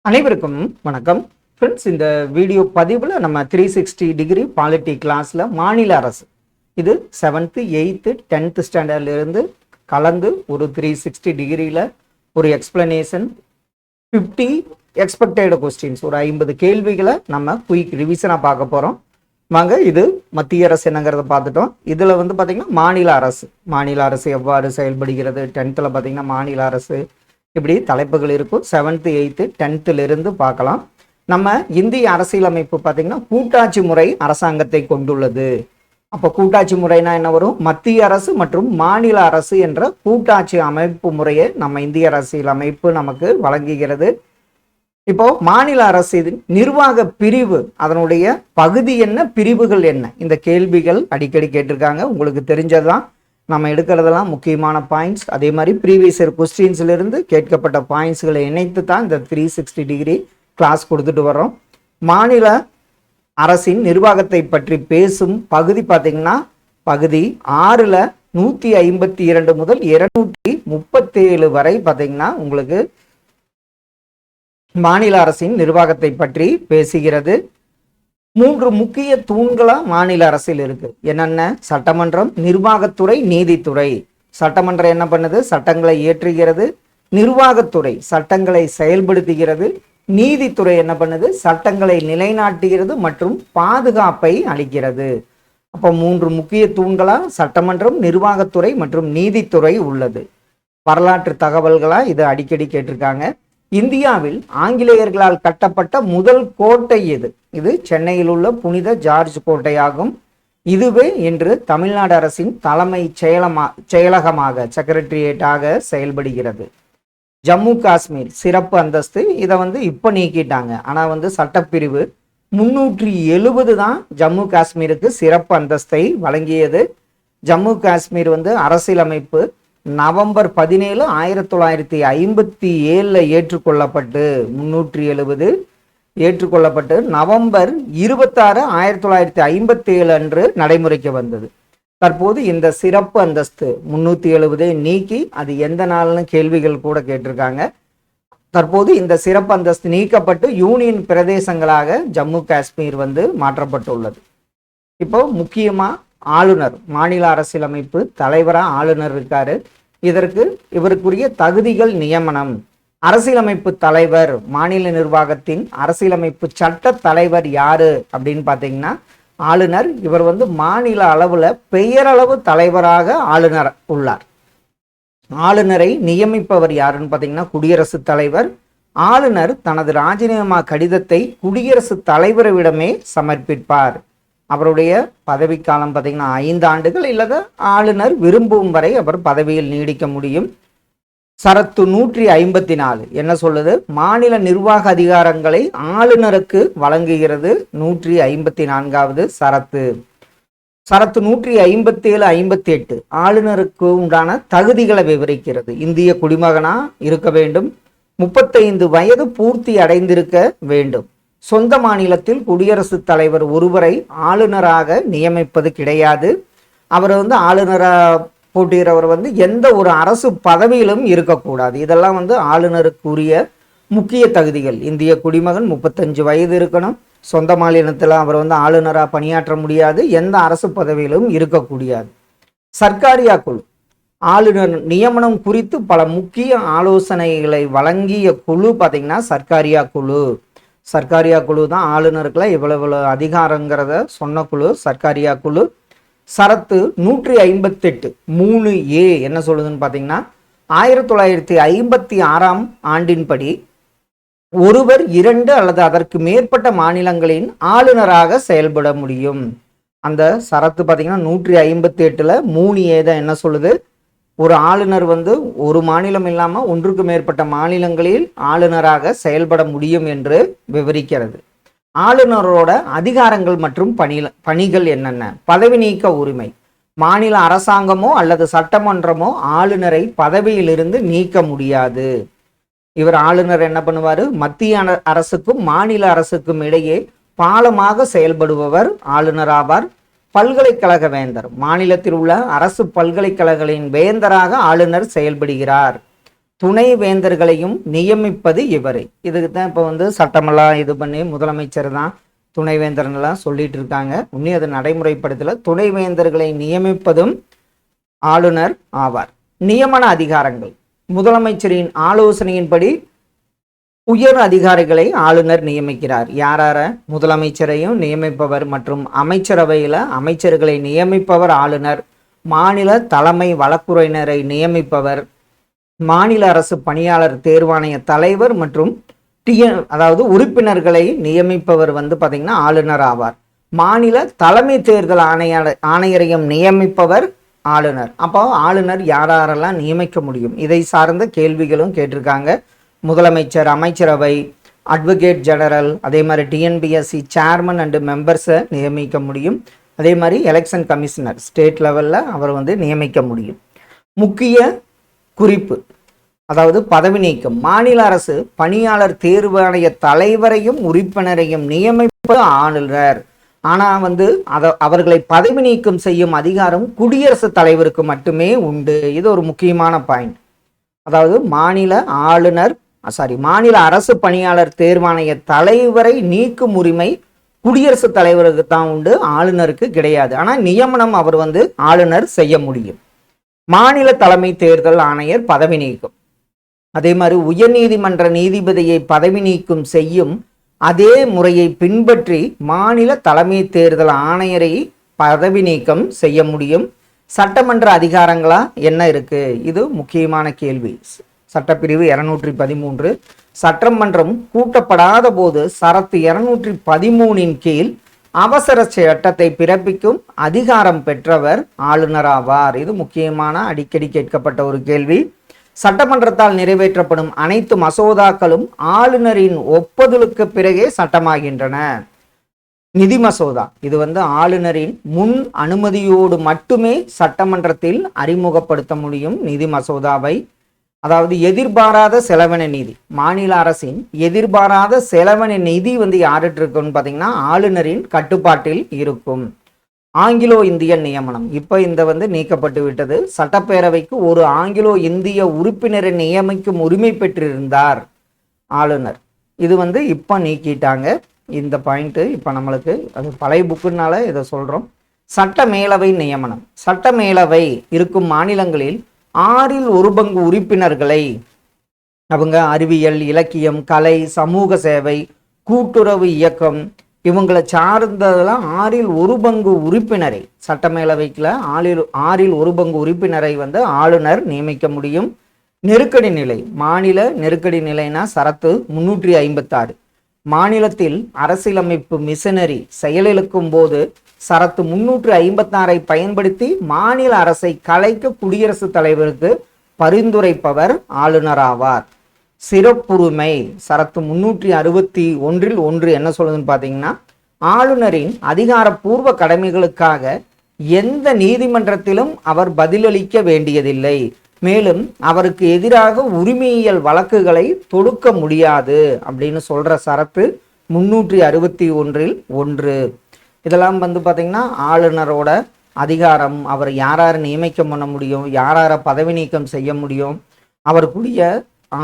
அனைவருக்கும் வணக்கம் ஃப்ரெண்ட்ஸ். இந்த வீடியோ பதிவில் நம்ம 360 டிகிரி பாலிட்டி கிளாஸில் மாநில அரசு இது 7th 8th 10th ஸ்டாண்டர்ட்லேருந்து கலந்து ஒரு 360 டிகிரியில் ஒரு எக்ஸ்பிளனேஷன் 50 எக்ஸ்பெக்டட் கொஸ்டின்ஸ் ஒரு 50 கேள்விகளை நம்ம குயிக் ரிவிஷனாக பார்க்க போகிறோம். வாங்க, இது மத்திய அரசு என்னங்கிறத பார்த்துட்டோம். இதில் பார்த்திங்கன்னா மாநில அரசு எவ்வாறு செயல்படுகிறது, 10th பார்த்திங்கன்னா மாநில அரசு இப்படி தலைப்புகள் இருக்கும். 7th 8th 10th இருந்து பார்க்கலாம். நம்ம இந்திய அரசியலமைப்பு பார்த்திங்கன்னா கூட்டாட்சி முறை அரசாங்கத்தை கொண்டுள்ளது. அப்போ கூட்டாட்சி முறைனா என்ன வரும்? மத்திய அரசு மற்றும் மாநில அரசு என்ற கூட்டாட்சி அமைப்பு முறையை நம்ம இந்திய அரசியலமைப்பு நமக்கு வழங்குகிறது. இப்போ மாநில அரசு நிர்வாக பிரிவு, அதனுடைய பகுதி என்ன, பிரிவுகள் என்ன, இந்த கேள்விகள் அடிக்கடி கேட்டிருக்காங்க. உங்களுக்கு தெரிஞ்சதுதான் நம்ம எடுக்கிறதெல்லாம் முக்கியமான பாயிண்ட்ஸ். அதே மாதிரி ப்ரீவியஸ் இயர் கொஸ்டின்ஸ்லேருந்து கேட்கப்பட்ட பாயிண்ட்ஸ்களை இணைத்து தான் இந்த 360 டிகிரி கிளாஸ் கொடுத்துட்டு வர்றோம். மாநில அரசின் நிர்வாகத்தை பற்றி பேசும் பகுதி பார்த்திங்கன்னா பகுதி 6ல் 152 முதல் 237 வரை பார்த்திங்கன்னா உங்களுக்கு மாநில அரசின் நிர்வாகத்தை பற்றி பேசுகிறது. 3 முக்கிய தூண்களா மாநில அரசில் இருக்கு. என்னென்ன? சட்டமன்றம், நிர்வாகத்துறை, நீதித்துறை. சட்டமன்றம் என்ன பண்ணுது? சட்டங்களை இயற்றுகிறது. நிர்வாகத்துறை சட்டங்களை செயல்படுத்துகிறது. நீதித்துறை என்ன பண்ணுது? சட்டங்களை நிலைநாட்டுகிறது மற்றும் பாதுகாப்பை அளிக்கிறது. அப்போ 3 முக்கிய தூண்களா சட்டமன்றம், நிர்வாகத்துறை மற்றும் நீதித்துறை உள்ளது. வரலாற்று தகவல்களா இது அடிக்கடி கேட்டிருக்காங்க. இந்தியாவில் ஆங்கிலேயர்களால் கட்டப்பட்ட முதல் கோட்டை எது? இது சென்னையில் உள்ள புனித ஜார்ஜ் கோட்டையாகும். இதுவே இன்று தமிழ்நாடு அரசின் தலைமை செயலகமாக செக்ரட்டரியேட்டாக செயல்படுகிறது. ஜம்மு காஷ்மீர் சிறப்பு அந்தஸ்து, இதை இப்போ நீக்கிட்டாங்க. ஆனால் சட்டப்பிரிவு 370 தான் ஜம்மு காஷ்மீருக்கு சிறப்பு அந்தஸ்தை வழங்கியது. ஜம்மு காஷ்மீர் அரசியலமைப்பு நவம்பர் 17 1957 ஏற்றுக்கொள்ளப்பட்டு 370 ஏற்றுக்கொள்ளப்பட்டு நவம்பர் 26 1957 அன்று நடைமுறைக்கு வந்தது. தற்போது இந்த சிறப்பு அந்தஸ்து 370 நீக்கி அது எந்த நாள்னு கேள்விகள் கூட கேட்டிருக்காங்க. தற்போது இந்த சிறப்பு அந்தஸ்து நீக்கப்பட்டு யூனியன் பிரதேசங்களாக ஜம்மு காஷ்மீர் மாற்றப்பட்டுள்ளது. இப்போ முக்கியமா ஆளுநர், மாநில அரசியலமைப்பு தலைவராக ஆளுநர் இருக்காரு. இவருக்குரிய தகுதிகள், நியமனம். அரசியலமைப்பு தலைவர், மாநில நிர்வாகத்தின் அரசியலமைப்பு சட்ட தலைவர் யாரு அப்படின்னு பார்த்தீங்கன்னா ஆளுநர். இவர் மாநில அளவுல பெயரளவு தலைவராக ஆளுநர் உள்ளார். ஆளுநரை நியமிப்பவர் யாருன்னு பார்த்தீங்கன்னா குடியரசுத் தலைவர். ஆளுநர் தனது ராஜினாமா கடிதத்தை குடியரசுத் தலைவரிடமே சமர்ப்பிப்பார். அவருடைய பதவிக்காலம் பார்த்தீங்கன்னா 5 ஆண்டுகள், இல்லது ஆளுநர் விரும்பும் வரை அவர் பதவியில் நீடிக்க முடியும். சரத்து 154 என்ன சொல்லுது? மாநில நிர்வாக அதிகாரங்களை ஆளுநருக்கு வழங்குகிறது. 154வது சரத்து. சரத்து 157 58 ஆளுநருக்கு உண்டான தகுதிகளை விவரிக்கிறது. இந்திய குடிமகனா இருக்க வேண்டும். 35 வயது பூர்த்தி அடைந்திருக்க வேண்டும். சொந்த மாநிலத்தில் குடியரசுத் தலைவர் ஒருவரை ஆளுநராக நியமிப்பது கிடையாது. அவர் ஆளுநராக போட்டியிறவர் எந்த ஒரு அரசு பதவியிலும் இருக்கக்கூடாது. இதெல்லாம் ஆளுநருக்குரிய முக்கிய தகுதிகள். இந்திய குடிமகன், 35 வயது இருக்கணும். சொந்த மாநிலத்தில் அவர் ஆளுநராக பணியாற்ற முடியாது. எந்த அரசு பதவியிலும் இருக்கக்கூடாது. சர்க்காரியா குழு, ஆளுநர் நியமனம் குறித்து பல முக்கிய ஆலோசனைகளை வழங்கிய குழு பார்த்தீங்கன்னா சர்க்காரியா குழு. சர்க்காரியா குழு தான் ஆளுநருக்குலாம் இவ்வளவு அதிகாரங்கிறத சொன்ன குழு சர்க்காரியா குழு. சரத்து 158 3A என்ன சொல்லுதுன்னு பார்த்தீங்கன்னா 1956 ஆண்டின்படி ஒருவர் 2 அல்லது அதற்கு மேற்பட்ட மாநிலங்களின் ஆளுநராக செயல்பட முடியும். அந்த சரத்து பார்த்தீங்கன்னா 158ல் 3A தான் என்ன சொல்லுது? ஒரு ஆளுநர் ஒரு மாநிலம் இல்லாமல் ஒன்றுக்கு மேற்பட்ட மாநிலங்களில் ஆளுநராக செயல்பட முடியும் என்று விவரிக்கிறது. ஆளுநரோட அதிகாரங்கள் மற்றும் பணிகள் என்னென்ன? பதவி நீக்க உரிமை. மாநில அரசாங்கமோ அல்லது சட்டமன்றமோ ஆளுநரை பதவியிலிருந்து நீக்க முடியாது. இவர் ஆளுநர் என்ன பண்ணுவார்? மத்திய அரசுக்கும் மாநில அரசுக்கும் இடையே பாலமாக செயல்படுபவர் ஆளுநர் ஆவார். பல்கலைக்கழக வேந்தர், மாநிலத்தில் உள்ள அரசு பல்கலைக்கழகங்களின் வேந்தராக ஆளுநர் செயல்படுகிறார். துணைவேந்தர்களையும் நியமிப்பது இவரே. இதுக்கு தான் இப்போ வந்து சட்டமெல்லாம் இது பண்ணி முதலமைச்சர் தான் துணைவேந்தர்லாம் சொல்லிட்டு இருக்காங்க. இன்னும் அதை நடைமுறைப்படுத்தல. துணைவேந்தர்களை நியமிப்பதும் ஆளுநர் ஆவார். நியமன அதிகாரங்கள். முதலமைச்சரின் ஆலோசனையின்படி உயர் அதிகாரிகளை ஆளுநர் நியமிக்கிறார். யாரார? முதலமைச்சரையும் நியமிப்பவர் மற்றும் அமைச்சரவையில் அமைச்சர்களை நியமிப்பவர் ஆளுநர். மாநில தலைமை வழக்குரைஞரை நியமிப்பவர். மாநில அரசு பணியாளர் தேர்வாணைய தலைவர் மற்றும் அதாவது உறுப்பினர்களை நியமிப்பவர் வந்து பார்த்தீங்கன்னா ஆளுநர் ஆவார். மாநில தலைமை தேர்தல் ஆணையரையும் நியமிப்பவர் ஆளுநர். அப்போ ஆளுநர் யாரெல்லாம் நியமிக்க முடியும், இதை சார்ந்த கேள்விகளும் கேட்டிருக்காங்க. முதலமைச்சர், அமைச்சரவை, அட்வொகேட் ஜெனரல், அதே மாதிரி டிஎன்பிஎஸ்சி சேர்மன் அண்டு மெம்பர்ஸை நியமிக்க முடியும். அதே மாதிரி எலெக்ஷன் கமிஷனர் ஸ்டேட் லெவலில் அவர் வந்து நியமிக்க முடியும். முக்கிய குறிப்பு, அதாவது பதவி நீக்கம். மாநில அரசு பணியாளர் தேர்வாணைய தலைவரையும் உறுப்பினரையும் நியமிப்பது ஆளுநர். ஆனால் வந்து அவர்களை பதவி நீக்கம் செய்யும் அதிகாரம் குடியரசுத் தலைவருக்கு மட்டுமே உண்டு. இது ஒரு முக்கியமான பாயிண்ட். அதாவது மாநில அரசு பணியாளர் தேர்வாணைய தலைவரை நீக்கும் உரிமை குடியரசுத் தலைவருக்கு தான் உண்டு, ஆளுநருக்கு கிடையாது. ஆனால் நியமனம் அவர் வந்து ஆளுநர் செய்ய முடியும். மாநில தலைமை தேர்தல் ஆணையர் பதவி நீக்கம். அதே மாதிரி உயர்நீதிமன்ற நீதிபதியை பதவி நீக்கம் செய்யும் அதே முறையை பின்பற்றி மாநில தலைமை தேர்தல் ஆணையரை பதவி நீக்கம் செய்ய முடியும். சட்டமன்ற அதிகாரங்களா என்ன இருக்கு? இது முக்கியமான கேள்வி. சட்டப்பிரிவு 213 சட்டமன்றம் கூட்டப்படாத போது சரத்து 213 கீழ் அவசர சட்டத்தை பிறப்பிக்கும் அதிகாரம் பெற்றவர் ஆளுநர் ஆவார். இது முக்கியமான அடிக்கடி கேட்கப்பட்ட ஒரு கேள்வி. சட்டமன்றத்தால் நிறைவேற்றப்படும் அனைத்து மசோதாக்களும் ஆளுநரின் ஒப்புதலுக்கு பிறகே சட்டமாகின்றன. நிதி மசோதா இது வந்து ஆளுநரின் முன் அனுமதியோடு மட்டுமே சட்டமன்றத்தில் அறிமுகப்படுத்த முடியும். நிதி மசோதாவை, அதாவது எதிர்பாராத செலவின நிதி, மாநில அரசின் எதிர்பாராத செலவின நிதி வந்து யார்கிட்ட இருக்குன்னு பார்த்தீங்கன்னா ஆளுநரின் கட்டுப்பாட்டில் இருக்கும். ஆங்கிலோ இந்தியன் நியமனம் இப்போ இந்த வந்து நீக்கப்பட்டு விட்டது. சட்டப்பேரவைக்கு ஒரு ஆங்கிலோ இந்திய உறுப்பினரை நியமிக்கும் உரிமை பெற்றிருந்தார் ஆளுநர். இது வந்து இப்போ நீக்கிட்டாங்க. இந்த பாயிண்ட்டு இப்போ நம்மளுக்கு அது பழைய புக்குனால இதை சொல்கிறோம். சட்ட மேலவை நியமனம். சட்ட மேலவை இருக்கும் மாநிலங்களில் 1/6 உறுப்பினர்களை அவங்க அறிவியல், இலக்கியம், கலை, சமூக சேவை, கூட்டுறவு இயக்கம் இவங்களை சார்ந்ததெல்லாம் 1/6 உறுப்பினரை சட்டமேலவைக்குள்ள 1/6 உறுப்பினரை வந்து ஆளுநர் நியமிக்க முடியும். நெருக்கடி நிலை. மாநில நெருக்கடி நிலைனா சரத்து 356. மாநிலத்தில் அரசியலமைப்பு மிஷனரி செயலிழக்கும் போது சரத்து 356 பயன்படுத்தி மாநில அரசை கலைக்க குடியரசுத் தலைவருக்கு பரிந்துரைப்பவர் ஆளுநர் ஆவார். சிறப்புரிமை சரத்து 361 என்ன சொல்லுதுன்னு பார்த்தீங்கன்னா, ஆளுநரின் அதிகாரப்பூர்வ கடமைகளுக்காக எந்த நீதிமன்றத்திலும் அவர் பதிலளிக்க வேண்டியதில்லை. மேலும் அவருக்கு எதிராக உரிமையியல் வழக்குகளை தொடுக்க முடியாது அப்படின்னு சொல்ற சரத்து 361. இதெல்லாம் வந்து பார்த்தீங்கன்னா ஆளுநரோட அதிகாரம், அவர் யார் நியமிக்க பண்ண முடியும், யார பதவி நீக்கம் செய்ய முடியும், அவருக்குரிய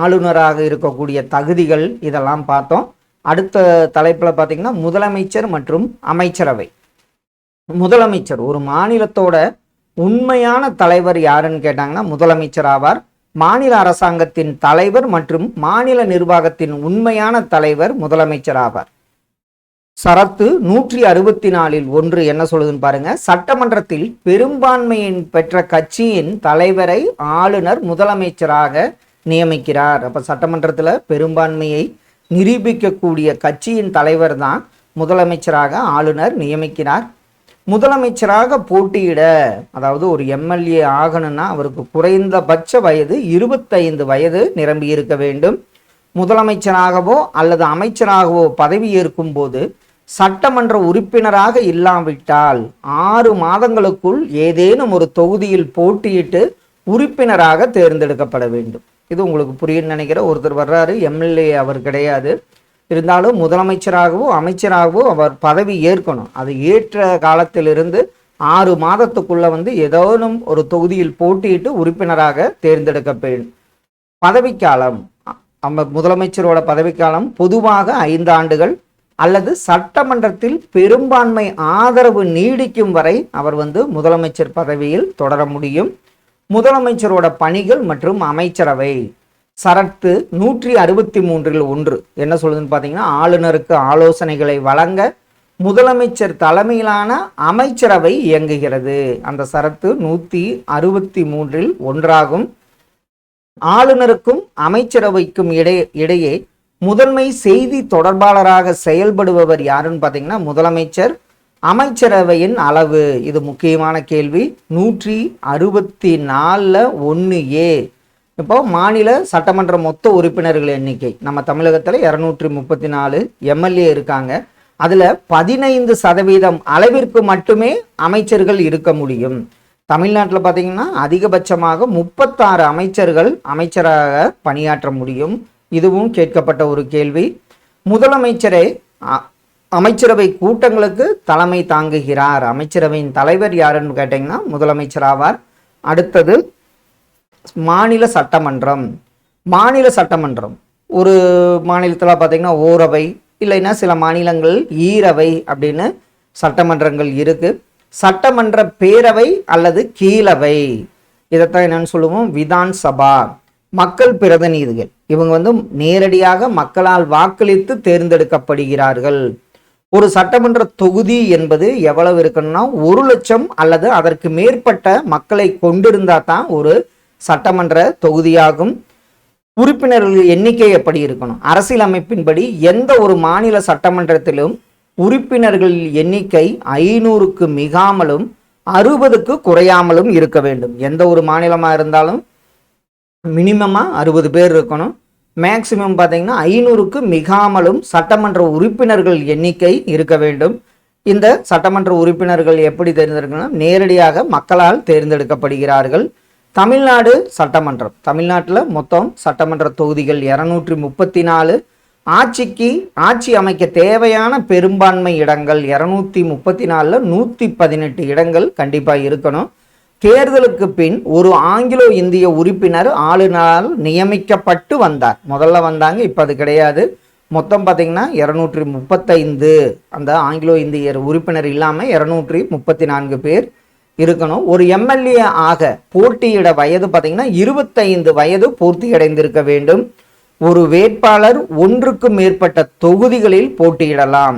ஆளுநராக இருக்கக்கூடிய தகுதிகள், இதெல்லாம் பார்த்தோம். அடுத்த தலைப்பில் பார்த்தீங்கன்னா முதலமைச்சர் மற்றும் அமைச்சரவை. முதலமைச்சர் ஒரு மாநிலத்தோட உண்மையான தலைவர் யாருன்னு கேட்டாங்கன்னா முதலமைச்சர் ஆவார். மாநில அரசாங்கத்தின் தலைவர் மற்றும் மாநில நிர்வாகத்தின் உண்மையான தலைவர் முதலமைச்சர் ஆவார். சரத்து 164 என்ன சொல்லுதுன்னு பாருங்க. சட்டமன்றத்தில் பெரும்பான்மையின் பெற்ற கட்சியின் தலைவரை ஆளுநர் முதலமைச்சராக நியமிக்கிறார். அப்ப சட்டமன்றத்தில் பெரும்பான்மையை நிரூபிக்கக்கூடிய கட்சியின் தலைவர் தான் முதலமைச்சராக ஆளுநர் நியமிக்கிறார். முதலமைச்சராக போட்டியிட, அதாவது ஒரு எம்எல்ஏ ஆகணும்னா அவருக்கு குறைந்தபட்ச வயது 25 வயது நிரம்பி இருக்க வேண்டும். முதலமைச்சராகவோ அல்லது அமைச்சராகவோ பதவி ஏற்கும் போது சட்டமன்ற உறுப்பினராக இல்லாவிட்டால் 6 மாதங்களுக்குள் ஏதேனும் ஒரு தொகுதியில் போட்டியிட்டு உறுப்பினராக தேர்ந்தெடுக்கப்பட வேண்டும். இது உங்களுக்கு புரியுன்னு நினைக்கிற. ஒருத்தர் வர்றாரு, எம்எல்ஏ அவர் கிடையாது, இருந்தாலும் முதலமைச்சராகவோ அமைச்சராகவோ அவர் பதவி ஏற்கணும். அது ஏற்ற காலத்திலிருந்து 6 மாதத்துக்குள்ள வந்து ஏதோனும் ஒரு தொகுதியில் போட்டியிட்டு உறுப்பினராக தேர்ந்தெடுக்க பதவிக்காலம், முதலமைச்சரோட பதவிக்காலம் பொதுவாக 5 ஆண்டுகள் அல்லது சட்டமன்றத்தில் பெரும்பான்மை ஆதரவு நீடிக்கும் வரை அவர் முதலமைச்சர் பதவியில் தொடர முடியும். முதலமைச்சரோட பணிகள் மற்றும் அமைச்சரவை சரத்து 163 என்ன சொல்லுதுன்னு பார்த்தீங்கன்னா, ஆளுநருக்கு ஆலோசனைகளை வழங்க முதலமைச்சர் தலைமையிலான அமைச்சரவை இயங்குகிறது. அந்த சரத்து 163 ஒன்றாகும். ஆளுநருக்கும் அமைச்சரவைக்கும் இடையே முதன்மை செய்தி தொடர்பாளராக செயல்படுபவர் யாருன்னு பார்த்தீங்கன்னா முதலமைச்சர். அமைச்சரவையின் அளவு, இது முக்கியமான கேள்வி. 164(1)A. இப்போ மாநில சட்டமன்ற மொத்த உறுப்பினர்கள் எண்ணிக்கை நம்ம தமிழகத்தில் 234 எம்எல்ஏ இருக்காங்க. அதில் 15% அளவிற்கு மட்டுமே அமைச்சர்கள் இருக்க முடியும். தமிழ்நாட்டில் பார்த்தீங்கன்னா அதிகபட்சமாக 36 அமைச்சர்கள் அமைச்சராக பணியாற்ற முடியும். இதுவும் கேட்கப்பட்ட ஒரு கேள்வி. முதலமைச்சரை அமைச்சரவை கூட்டங்களுக்கு தலைமை தாங்குகிறார். அமைச்சரவையின் தலைவர் யாருன்னு கேட்டிங்கன்னா முதலமைச்சர் ஆவார். அடுத்தது மாநில சட்டமன்றம். மாநில சட்டமன்றம் ஒரு மாநிலத்தில் பார்த்தீங்கன்னா ஓரவை, இல்லைன்னா சில மாநிலங்கள் ஈரவை அப்படின்னு சட்டமன்றங்கள் இருக்கு. சட்டமன்ற பேரவை அல்லது கீழவை, இதைத்தான் என்னன்னு சொல்லுவோம் விதான் சபா. மக்கள் பிரதிநிதிகள் இவங்க நேரடியாக மக்களால் வாக்களித்து தேர்ந்தெடுக்கப்படுகிறார்கள். ஒரு சட்டமன்ற தொகுதி என்பது எவ்வளவு இருக்கணும்னா 1,00,000 அல்லது அதற்கு மேற்பட்ட மக்களை கொண்டிருந்தா தான் ஒரு சட்டமன்ற தொகுதியாகும். உறுப்பினர்கள் எண்ணிக்கை எப்படி இருக்கணும்? அரசியலமைப்பின்படி எந்த ஒரு மாநில சட்டமன்றத்திலும் உறுப்பினர்கள் எண்ணிக்கை 500க்கு மிகாமலும் 60க்கு குறையாமலும் இருக்க வேண்டும். எந்த ஒரு மாநிலமாக இருந்தாலும் மினிமமாக 60 பேர் இருக்கணும். மேக்சிமம் பார்த்தீங்கன்னா 500க்கு மிகாமலும் சட்டமன்ற உறுப்பினர்கள் எண்ணிக்கை இருக்க வேண்டும். இந்த சட்டமன்ற உறுப்பினர்கள் எப்படி தேர்ந்தெடுக்கணும்? நேரடியாக மக்களால் தேர்ந்தெடுக்கப்படுகிறார்கள். தமிழ்நாடு சட்டமன்றம், தமிழ்நாட்டில் மொத்தம் சட்டமன்ற தொகுதிகள் 234. ஆட்சி அமைக்க தேவையான பெரும்பான்மை இடங்கள் 234ல் 118 இடங்கள் கண்டிப்பாக இருக்கணும். தேர்தலுக்கு பின் ஒரு ஆங்கிலோ இந்திய உறுப்பினர் ஆளுநரால் நியமிக்கப்பட்டு வந்தார். முதல்ல வந்தாங்க, இப்போ அது கிடையாது. மொத்தம் பார்த்தீங்கன்னா 235 அந்த ஆங்கிலோ இந்தியர் உறுப்பினர் இல்லாமல் 234 பேர் இருக்கணும். ஒரு எம்எல்ஏ ஆக போட்டியிட வயது பார்த்தீங்கன்னா 25 வயது பூர்த்தி அடைந்திருக்க வேண்டும். ஒரு வேட்பாளர் ஒன்றுக்கு மேற்பட்ட தொகுதிகளில் போட்டியிடலாம்.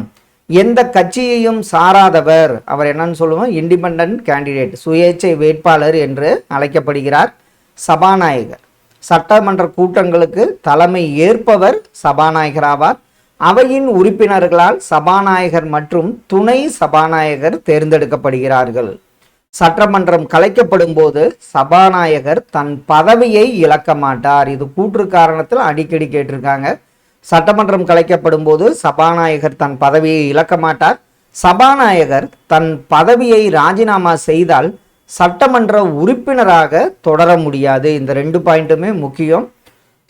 எந்த கட்சியையும் சாராதவர், அவர் என்னன்னு சொல்லுவோம் இண்டிபெண்டன்ட் கேண்டிடேட், சுயேட்சை வேட்பாளர் என்று அழைக்கப்படுகிறார். சபாநாயகர், சட்டமன்ற கூட்டங்களுக்கு தலைமை ஏற்பவர் சபாநாயகர் ஆவார். அவையின் உறுப்பினர்களால் சபாநாயகர் மற்றும் துணை சபாநாயகர் தேர்ந்தெடுக்கப்படுகிறார்கள். சட்டமன்றம் கலைக்கப்படும் போது சபாநாயகர் தன் பதவியை இழக்க மாட்டார். இது கூற்று காரணத்தில் அடிக்கடி கேட்டிருக்காங்க. சட்டமன்றம் கலைக்கப்படும் போது சபாநாயகர் தன் பதவியை இழக்க மாட்டார். சபாநாயகர் தன் பதவியை ராஜினாமா செய்தால் சட்டமன்ற உறுப்பினராக தொடர முடியாது. இந்த 2 பாயிண்ட்டுமே முக்கியம்.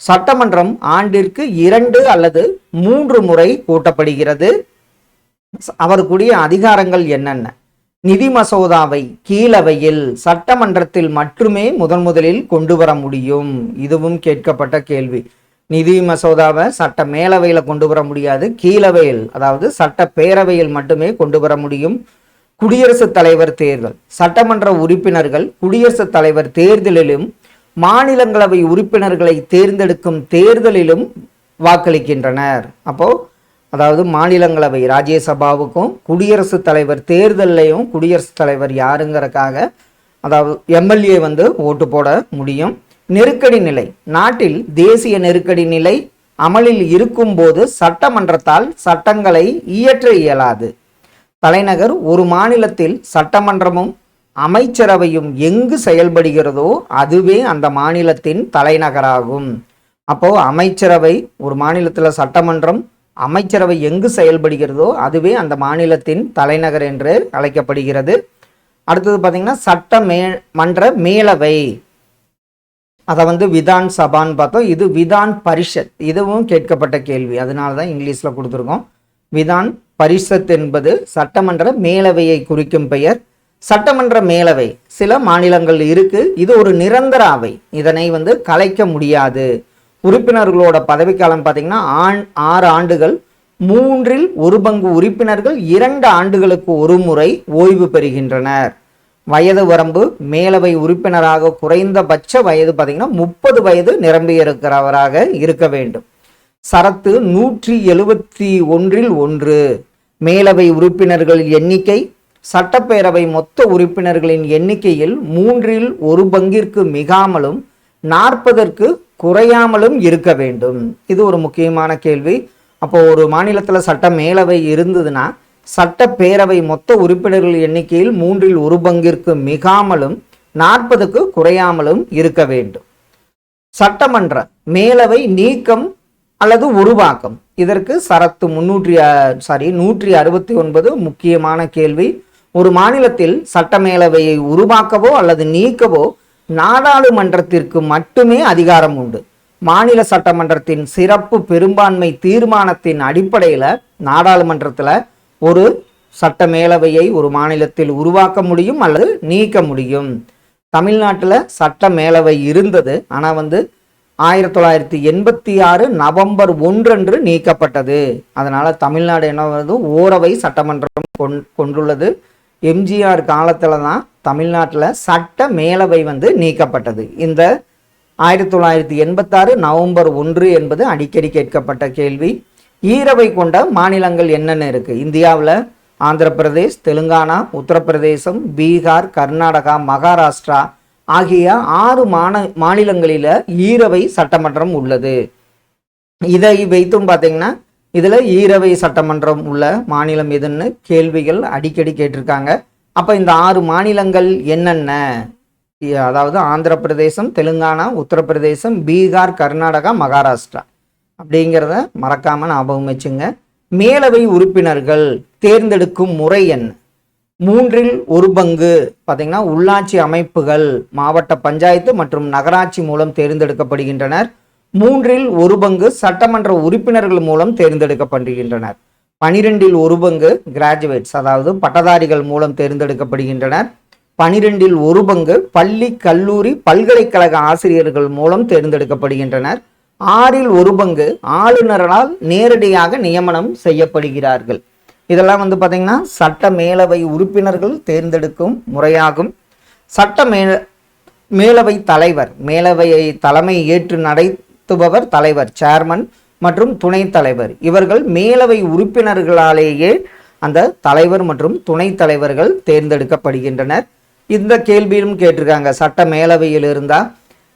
சட்டமன்றம் ஆண்டிற்கு 2 அல்லது 3 முறை கூட்டப்படுகிறது. அவருக்குரிய அதிகாரங்கள் என்னென்ன? நிதி மசோதாவை கீழவையில் சட்டமன்றத்தில் மட்டுமே முதலில் கொண்டு வர முடியும். இதுவும் கேட்கப்பட்ட கேள்வி. நிதி மசோதாவை சட்ட மேலவையில் கொண்டு வர முடியாது, கீழவையில் அதாவது சட்ட பேரவையில் மட்டுமே கொண்டு வர முடியும். குடியரசுத் தலைவர் தேர்தல், சட்டமன்ற உறுப்பினர்கள் குடியரசுத் தலைவர் தேர்தலிலும் மாநிலங்களவை உறுப்பினர்களை தேர்ந்தெடுக்கும் தேர்தலிலும் வாக்களிக்கின்றனர். அப்போ அதாவது மாநிலங்களவை ராஜ்யசபாவுக்கும் குடியரசுத் தலைவர் தேர்தலையும் குடியரசுத் தலைவர் யாருங்கிறக்காக அதாவது எம்எல்ஏ ஓட்டு போட முடியும். நெருக்கடி நிலை, நாட்டில் தேசிய நெருக்கடி நிலை அமலில் இருக்கும்போது சட்டமன்றத்தால் சட்டங்களை இயற்ற இயலாது. தலைநகர், ஒரு மாநிலத்தில் சட்டமன்றமும் அமைச்சரவையும் எங்கு செயல்படுகிறதோ அதுவே அந்த மாநிலத்தின் தலைநகராகும். அப்போ அமைச்சரவை ஒரு மாநிலத்தில், சட்டமன்றம் அமைச்சரவை எங்கு செயல்படுகிறதோ அதுவே அந்த மாநிலத்தின் தலைநகர் என்று அழைக்கப்படுகிறது. அடுத்தது பார்த்தீங்கன்னா சட்டமன்ற மேலவை, அதை விதான் சபான்னு பார்த்தோம். இது விதான் பரிஷத், இதுவும் கேட்கப்பட்ட கேள்வி, அதனால தான் இங்கிலீஷில் கொடுத்துருக்கோம். விதான் பரிஷத் என்பது சட்டமன்ற மேலவையை குறிக்கும் பெயர். சட்டமன்ற மேலவை சில மாநிலங்கள் இருக்கு, இது ஒரு நிரந்தர அவை, இதனை கலைக்க முடியாது. உறுப்பினர்களோட பதவிக்காலம் பார்த்தீங்கன்னா 6 ஆண்டுகள். 1/3 உறுப்பினர்கள் 2 ஆண்டுகளுக்கு ஒரு முறை ஓய்வு பெறுகின்றனர். வயது வரம்பு மேலவை உறுப்பினராக குறைந்தபட்ச வயது பார்த்தீங்கன்னா 30 வயது நிரம்பியிருக்கிறவராக இருக்க வேண்டும். சரத்து 171 மேலவை உறுப்பினர்களின் எண்ணிக்கை சட்டப்பேரவை மொத்த உறுப்பினர்களின் எண்ணிக்கையில் 1/3 மிகாமலும் 40ற்கு குறையாமலும் இருக்க வேண்டும். இது ஒரு முக்கியமான கேள்வி. அப்போ ஒரு மாநிலத்தில் சட்ட மேலவை இருந்ததுன்னா சட்டப்பேரவை மொத்த உறுப்பினர்கள் எண்ணிக்கையில் 1/3 மிகாமலும் 40க்கு குறையாமலும் இருக்க வேண்டும். சட்டமன்ற மேலவை நீக்கம் அல்லது உருவாக்கம், இதற்கு சரத்து 169 முக்கியமான கேள்வி. ஒரு மாநிலத்தில் சட்ட மேலவையை உருவாக்கவோ அல்லது நீக்கவோ நாடாளுமன்றத்திற்கு மட்டுமே அதிகாரம் உண்டு. மாநில சட்டமன்றத்தின் சிறப்பு பெரும்பான்மை தீர்மானத்தின் அடிப்படையில் நாடாளுமன்றத்தில் ஒரு சட்ட மேலவையை ஒரு மாநிலத்தில் உருவாக்க முடியும் அல்லது நீக்க முடியும். தமிழ்நாட்டில் சட்ட மேலவை இருந்தது, ஆனால் 1986 நவம்பர் 1 அன்று நீக்கப்பட்டது. அதனால தமிழ்நாடு என்ன ஓரவை சட்டமன்றம் கொண்டுள்ளது. எம்ஜிஆர் காலத்துல தான் தமிழ்நாட்டில் சட்ட மேலவை நீக்கப்பட்டது. இந்த 1986 நவம்பர் 1 என்பது அடிக்கடி கேட்கப்பட்ட கேள்வி. ஈரவை கொண்ட மாநிலங்கள் என்னென்ன இருக்கு இந்தியாவில்? ஆந்திர பிரதேஷ், தெலுங்கானா, உத்தரப்பிரதேசம், பீகார், கர்நாடகா, மகாராஷ்டிரா ஆகிய 6 மாநிலங்களில் ஈரவை சட்டமன்றம் உள்ளது. இதை வைத்தும் பார்த்தீங்கன்னா இதில் ஈரவை சட்டமன்றம் உள்ள மாநிலம் எதுன்னு கேள்விகள் அடிக்கடி கேட்டிருக்காங்க. அப்போ இந்த 6 மாநிலங்கள் என்னென்ன? அதாவது ஆந்திர பிரதேசம், தெலுங்கானா, உத்தரப்பிரதேசம், பீகார், கர்நாடகா, மகாராஷ்டிரா அப்படிங்கிறத மறக்காம ஞாபகம் வச்சுங்க. மேலவை உறுப்பினர்கள் தேர்ந்தெடுக்கும் முறை என்ன? 1/3 பார்த்தீங்கன்னா உள்ளாட்சி அமைப்புகள், மாவட்ட பஞ்சாயத்து மற்றும் நகராட்சி மூலம் தேர்ந்தெடுக்கப்படுகின்றனர். 1/3 சட்டமன்ற உறுப்பினர்கள் மூலம் தேர்ந்தெடுக்கப்படுகின்றனர். 12/1 கிராஜுவேட்ஸ் அதாவது பட்டதாரிகள் மூலம் தேர்ந்தெடுக்கப்படுகின்றனர். 12/1 பள்ளி, கல்லூரி, பல்கலைக்கழக ஆசிரியர்கள் மூலம் தேர்ந்தெடுக்கப்படுகின்றனர். 6/1 ஆளுநரால் நேரடியாக நியமனம் செய்யப்படுகிறார்கள். இதெல்லாம் பார்த்தீங்கன்னா சட்ட மேலவை உறுப்பினர்கள் தேர்ந்தெடுக்கும் முறையாகும். சட்ட மேலவை தலைவர், மேலவையை தலைமை ஏற்று நடத்துபவர் தலைவர், சேர்மன் மற்றும் துணைத் தலைவர். இவர்கள் மேலவை உறுப்பினர்களாலேயே அந்த தலைவர் மற்றும் துணைத் தலைவர்கள் தேர்ந்தெடுக்கப்படுகின்றனர். இந்த கேள்வியும் கேட்டிருக்காங்க. சட்ட மேலவையில் இருந்தால்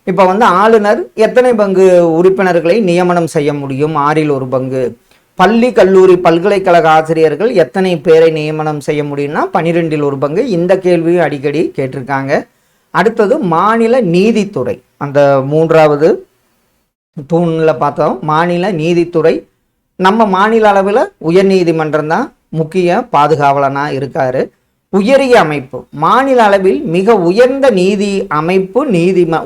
இப்போ ஆளுநர் எத்தனை பங்கு உறுப்பினர்களை நியமனம் செய்ய முடியும்? 6/1. பள்ளி, கல்லூரி, பல்கலைக்கழக ஆசிரியர்கள் எத்தனை பேரை நியமனம் செய்ய முடியும்னா 12/1. இந்த கேள்வியும் அடிக்கடி கேட்டிருக்காங்க. அடுத்தது மாநில நீதித்துறை, அந்த 3வது தூணில் பார்த்தோம். மாநில நீதித்துறை நம்ம மாநில அளவில் உயர்நீதிமன்றம் தான் முக்கிய பாதுகாவலனாக இருக்காரு. உயரிய அமைப்பு, மாநில அளவில் மிக உயர்ந்த நீதி அமைப்பு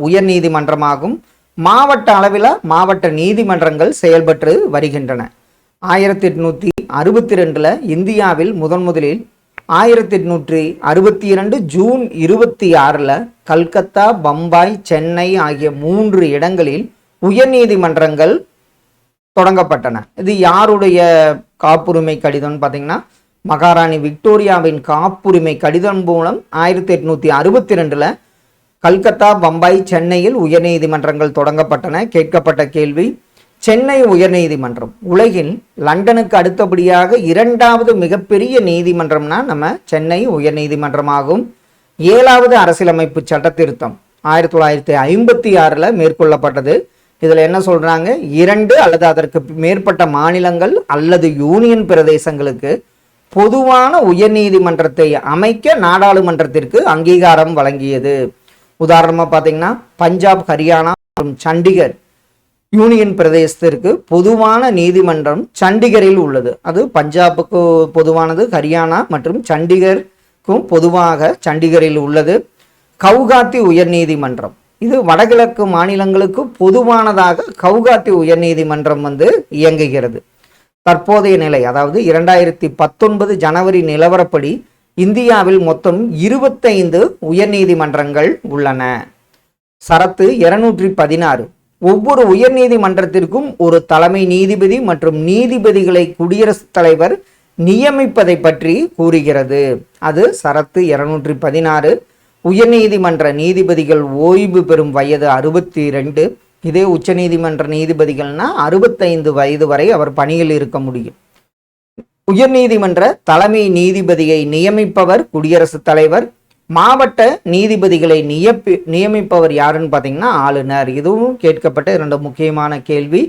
உயர் நீதிமன்றமாகும். மாவட்ட அளவில் மாவட்ட நீதிமன்றங்கள் செயல்பட்டு வருகின்றன. 1862 இந்தியாவில் முதலில் 1862 ஜூன் 26 கல்கத்தா, பம்பாய், சென்னை ஆகிய 3 இடங்களில் உயர்நீதிமன்றங்கள் தொடங்கப்பட்டன. இது யாருடைய காப்புரிமை கடிதம்னு பார்த்தீங்கன்னா மகாராணி விக்டோரியாவின் காப்புரிமை கடிதம் மூலம் 1862 கல்கத்தா, பம்பாய், சென்னையில் உயர்நீதிமன்றங்கள் தொடங்கப்பட்டன. கேட்கப்பட்ட கேள்வி, சென்னை உயர்நீதிமன்றம் உலகில் லண்டனுக்கு அடுத்தபடியாக 2வது மிகப்பெரிய நீதிமன்றம்னா நம்ம சென்னை உயர்நீதிமன்றமாகும். 7வது அரசியலமைப்பு சட்ட திருத்தம் 1956 மேற்கொள்ளப்பட்டது. இதில் என்ன சொல்றாங்க? 2 அல்லது அதற்கு மேற்பட்ட மாநிலங்கள் அல்லது யூனியன் பிரதேசங்களுக்கு பொதுவான உயர்நீதிமன்றத்தை அமைக்க நாடாளுமன்றத்திற்கு அங்கீகாரம் வழங்கியது. உதாரணமாக பார்த்தீங்கன்னா பஞ்சாப், ஹரியானா மற்றும் சண்டிகர் யூனியன் பிரதேசத்திற்கு பொதுவான நீதிமன்றம் சண்டிகரில் உள்ளது. அது பஞ்சாபுக்கு பொதுவானது, ஹரியானா மற்றும் சண்டிகருக்கும் பொதுவாக சண்டிகரில் உள்ளது. கவுகாத்தி உயர்நீதிமன்றம், இது வடகிழக்கு மாநிலங்களுக்கு பொதுவானதாக கவுகாத்தி உயர்நீதிமன்றம் இயங்குகிறது. தற்போதைய நிலை, அதாவது 2019 ஜனவரி நிலவரப்படி இந்தியாவில் மொத்தம் 25 உயர்நீதிமன்றங்கள் உள்ளன. சரத்து 216. ஒவ்வொரு உயர்நீதிமன்றத்திற்கும் ஒரு தலைமை நீதிபதி மற்றும் நீதிபதிகளை குடியரசுத் தலைவர் நியமிப்பதை பற்றி கூறுகிறது. அது சரத்து 216. உயர்நீதிமன்ற நீதிபதிகள் ஓய்வு பெறும் வயது 62. இதே உச்சநீதிமன்ற நீதிபதிகள்னா 65 வயது வரை அவர் பணியில் இருக்க முடியும். உயர்நீதிமன்ற தலைமை நீதிபதியை நியமிப்பவர் குடியரசுத் தலைவர். மாவட்ட நீதிபதிகளை நியமிப்பவர் யாருன்னு பார்த்தீங்கன்னா ஆளுநர். இதுவும் கேட்கப்பட்ட 2 முக்கியமான கேள்வி.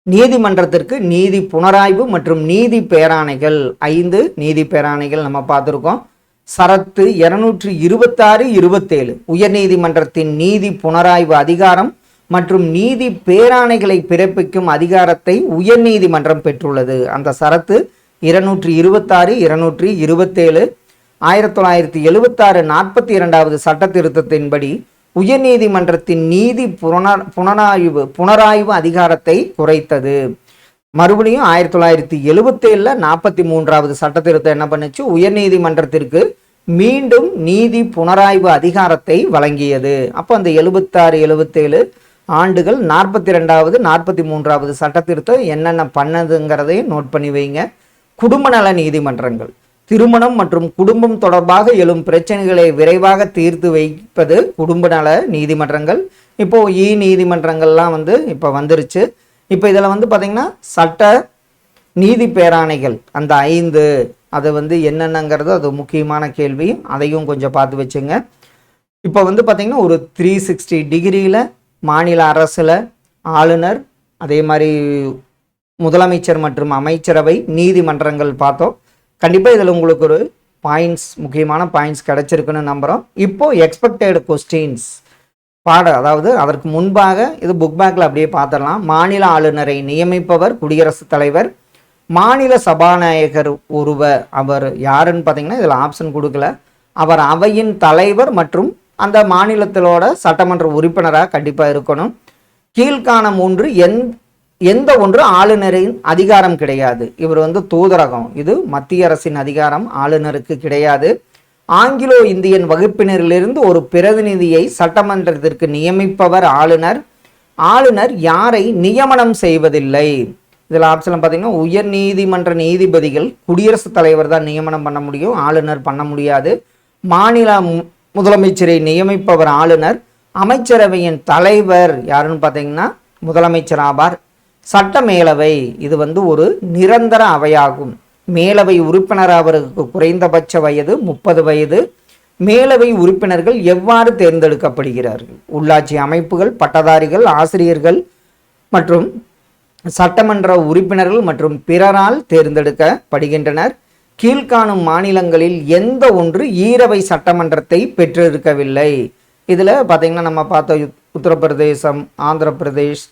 நீதிமன்றத்திற்கு நீதி புனராய்வு மற்றும் நீதி பேராணைகள் 5 நீதி பேராணைகள் நம்ம பார்த்துருக்கோம். சரத்து 226, 27. உயர்நீதிமன்றத்தின் நீதி புனராய்வு அதிகாரம் மற்றும் நீதி பேராணைகளை பிறப்பிக்கும் அதிகாரத்தை உயர்நீதிமன்றம் பெற்றுள்ளது. அந்த சரத்து 226, 227. 1976 42வது சட்ட திருத்தத்தின்படி உயர்நீதிமன்றத்தின் நீதி புனராய்வு அதிகாரத்தை குறைத்தது. மறுபடியும் 1977 43வது சட்ட திருத்தம் என்ன பண்ணுச்சு, உயர்நீதிமன்றத்திற்கு மீண்டும் நீதி புனராய்வு அதிகாரத்தை வழங்கியது. அப்போ அந்த 76 77 ஆண்டுகள் 42வது 43வது சட்ட திருத்தம் என்னென்ன பண்ணதுங்கிறதையும் நோட் பண்ணி வைங்க. குடும்ப நல நீதிமன்றங்கள் திருமணம் மற்றும் குடும்பம் தொடர்பாக எழும் பிரச்சனைகளை விரைவாக தீர்த்து வைப்பது குடும்ப நல நீதிமன்றங்கள். இப்போ நீதிமன்றங்கள்லாம் இப்போ வந்துருச்சு. இப்போ இதில் பார்த்திங்கன்னா சட்ட நீதி பேராணைகள் அந்த 5 அது என்னென்னங்கிறது அது முக்கியமான கேள்வி. அதையும் கொஞ்சம் பார்த்து வச்சுங்க. இப்போ பார்த்திங்கன்னா ஒரு 360 டிகிரியில் மாநில அரசில் ஆளுநர், அதே மாதிரி முதலமைச்சர் மற்றும் அமைச்சரவை, நீதிமன்றங்கள் பார்த்தோம். கண்டிப்பாக இதில் உங்களுக்கு ஒரு முக்கியமான பாயிண்ட்ஸ் கிடச்சிருக்குன்னு நம்புகிறோம். இப்போது எக்ஸ்பெக்டட் கொஸ்டின்ஸ் அதாவது அதற்கு முன்பாக இது புக் பேக்கில் அப்படியே பார்த்துடலாம். மாநில ஆளுநரை நியமிப்பவர் குடியரசுத் தலைவர். மாநில சபாநாயகர் ஒருவர், அவர் யாருன்னு பார்த்தீங்கன்னா இதில் ஆப்ஷன் கொடுக்கல. அவர் அவையின் தலைவர் மற்றும் அந்த மாநிலத்திலோட சட்டமன்ற உறுப்பினராக கண்டிப்பாக இருக்கணும். கீழ்காணும் ஒன்று எந்த ஒன்று ஆளுநரின் அதிகாரம் கிடையாது. இவர் தூதரகம், இது மத்திய அரசின் அதிகாரம், ஆளுநருக்கு கிடையாது. ஆங்கிலோ இந்தியன் வகுப்பினரிலிருந்து ஒரு பிரதிநிதியை சட்டமன்றத்திற்கு நியமிப்பவர் ஆளுநர். ஆளுநர் யாரை நியமனம் செய்வதில்லை. இதில் ஆப்ஷன் பார்த்தீங்கன்னா உயர் நீதிமன்ற நீதிபதிகள் குடியரசுத் தலைவர் தான் நியமனம் பண்ண முடியும், ஆளுநர் பண்ண முடியாது. மாநில முதலமைச்சரை நியமிப்பவர் ஆளுநர். அமைச்சரவையின் தலைவர் யாருன்னு பார்த்தீங்கன்னா முதலமைச்சர் ஆவார். சட்ட மேலவை இது ஒரு நிரந்தர அவையாகும். மேலவை உறுப்பினர் அவருக்கு குறைந்தபட்ச வயது 30 வயது. மேலவை உறுப்பினர்கள் எவ்வாறு தேர்ந்தெடுக்கப்படுகிறார்கள்? உள்ளாட்சி அமைப்புகள், பட்டதாரிகள், ஆசிரியர்கள் மற்றும் சட்டமன்ற உறுப்பினர்கள் மற்றும் பிறரால் தேர்ந்தெடுக்கப்படுகின்றனர். கீழ்காணும் மாநிலங்களில் எந்த ஒன்று ஈரவை சட்டமன்றத்தை பெற்றிருக்கவில்லை? இதில் பார்த்திங்கன்னா நம்ம பார்த்த உத்தரப்பிரதேசம், ஆந்திர பிரதேஷ்,